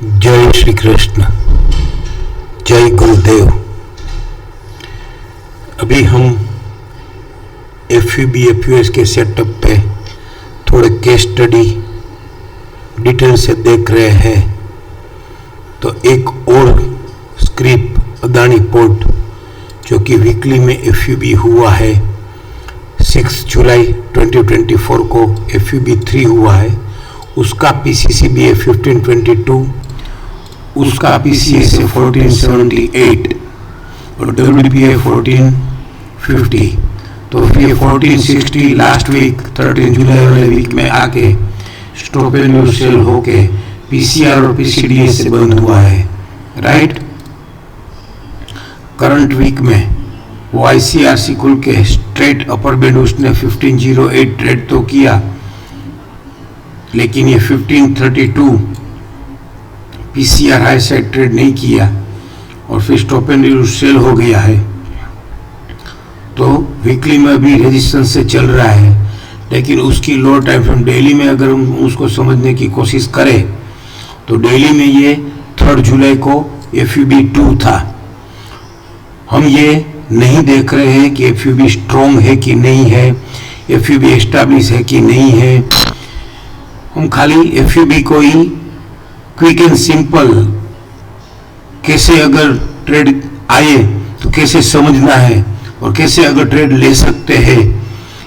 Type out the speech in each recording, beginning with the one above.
जय श्री कृष्ण, जय गुरुदेव। अभी हम FUB FUS के सेटअप पे थोड़े केस स्टडी डिटेल से देख रहे हैं। तो एक और स्क्रिप्ट अदानी पोर्ट जो कि वीकली में FUB हुआ है, 6 जुलाई 2024 को FUB 3 हुआ है, उसका PCCB है 1522, उसका PCS है 1478 और WDP है 1450। तो फिर 1460 लास्ट वीक 13 जुलाई वाले वीक में आके स्टॉप एंड न्यू सेल होके PCR और PCDS से बंद हुआ है, राइट। करंट वीक में वो ICRC खुल के स्ट्रेट अपर बैंड उसने 1508 ट्रेड तो किया, लेकिन ये 1532 PCR हाई साइड ट्रेड नहीं किया और फिर स्टॉप एंड न्यू सेल हो गया है। तो वीकली में भी रेजिस्टेंस से चल रहा है, लेकिन उसकी लो टाइम फ्रेम डेली में अगर हम उसको समझने की कोशिश करें तो डेली में ये 3 जुलाई को FUB 2 था। हम ये नहीं देख रहे हैं कि FUB स्ट्रॉन्ग है कि नहीं है, FUB एस्टैब्लिश है कि नहीं है। हम खाली FUB को ही क्विक एंड सिंपल कैसे अगर ट्रेड आए तो कैसे समझना है और कैसे अगर ट्रेड ले सकते हैं,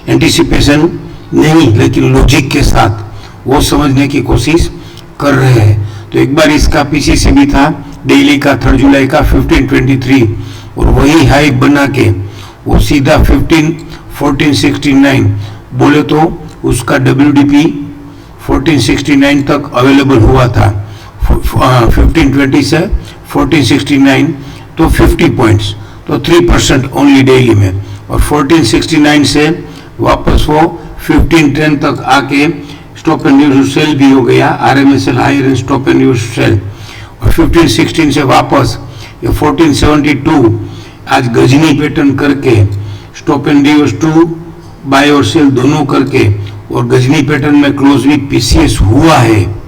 एंटिसिपेशन नहीं लेकिन लॉजिक के साथ वो समझने की कोशिश कर रहे हैं। तो एक बार इसका PCCB था डेली का 3 जुलाई का 1523 और वही हाई बना के वो सीधा 1469 बोले तो उसका WDP 1469 तक अवेलेबल हुआ था। 1520 से 1469 तो 50 पॉइंट्स, तो 3% ओनली डेली में, और 1469 से वापस वो 1510 तक आके स्टॉप एंड न्यू सेल भी हो गया, RMSL higher and stop and new sell, और 1516 से वापस ये 1472 आज गजनी पैटर्न करके स्टॉप एंड न्यू 2 बाय और सेल दोनों करके और गजनी पैटर्न में क्लोज विथ PCS हुआ है।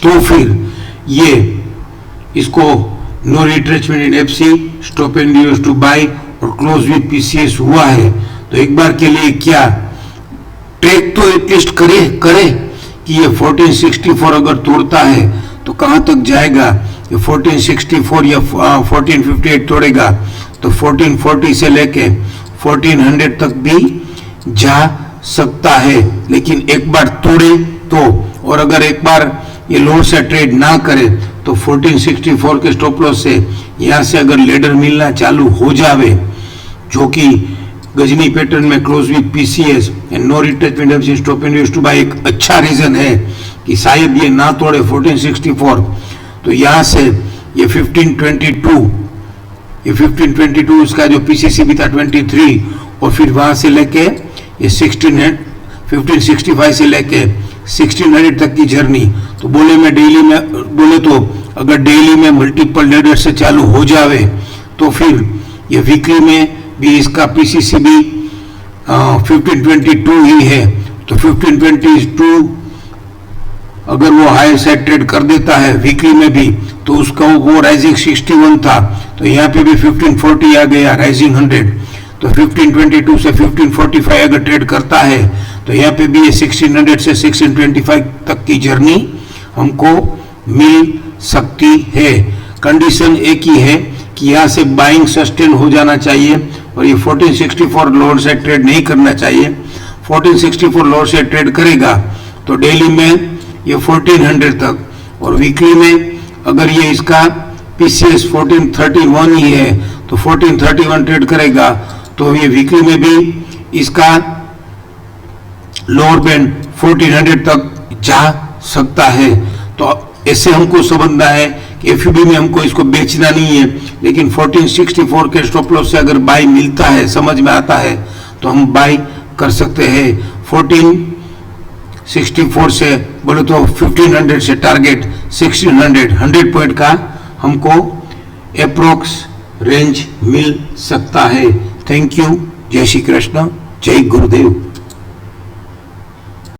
तो फिर ये इसको no retracement in FC stop and news to buy और क्लोज विथ PCS हुआ है। तो एक बार के लिए क्या ट्रेक तो एटलीस्ट करे कि ये 1464 अगर तोड़ता है तो कहां तक जाएगा। ये 1464 या 1458 तोड़ेगा तो 1440 से लेके 1400 तक भी जा सकता है, लेकिन एक बार तोड़े तो, और अगर एक बार ये लोड से ट्रेड ना करे तो 1464 के स्टॉप लॉस से यहाँ से अगर लेडर मिलना चालू हो जावे, जो कि गजनी पैटर्न में close with PCS and no retracement FC stop and news to buy, एक अच्छा रीजन है कि शायद ये ना तोड़े 1464। तो यहाँ से ये 1522 उसका जो PCCB था 23, और फिर वहां से लेके ये 1565 से लेके 1600 तक की जर्नी। तो बोले तो अगर डेली में मल्टीपल लेडर से चालू हो जावे तो फिर ये वीकली में भी इसका PCCB 1522 ही है। तो 1522 अगर वो हाई साइड ट्रेड कर देता है वीकली में भी तो उसका वो राइजिंग 61 था, तो यहाँ पे भी 1540 आ गया राइजिंग 100। तो 1522 से 1545 अगर ट्रेड करता है तो यहाँ पे भी ये 1600 से 1625 तक की जर्नी हमको मिल सकती है। कंडीशन एक ही है कि यहाँ से बाइंग सस्टेन हो जाना चाहिए और ये 1464 लोअर से ट्रेड नहीं करना चाहिए। 1464 लोअर से ट्रेड करेगा तो डेली में ये 1400 तक, और वीकली में अगर ये इसका PCS 1431 ही है तो 1431 ट्रेड करेगा तो ये वीकली में भी इसका लोअर बैंड 1400 तक जा सकता है। तो ऐसे हमको समझना है कि FUB में हमको इसको बेचना नहीं है, लेकिन 1464 के स्टॉप लॉस से अगर बाय मिलता है, समझ में आता है, तो हम बाय कर सकते हैं। 1464 से बोले तो 1500 से टारगेट 1600 100 पॉइंट का हमको अप्रोक्स रेंज मिल सकता है। थैंक यू, जय श्री कृष्ण, जय गुरुदेव।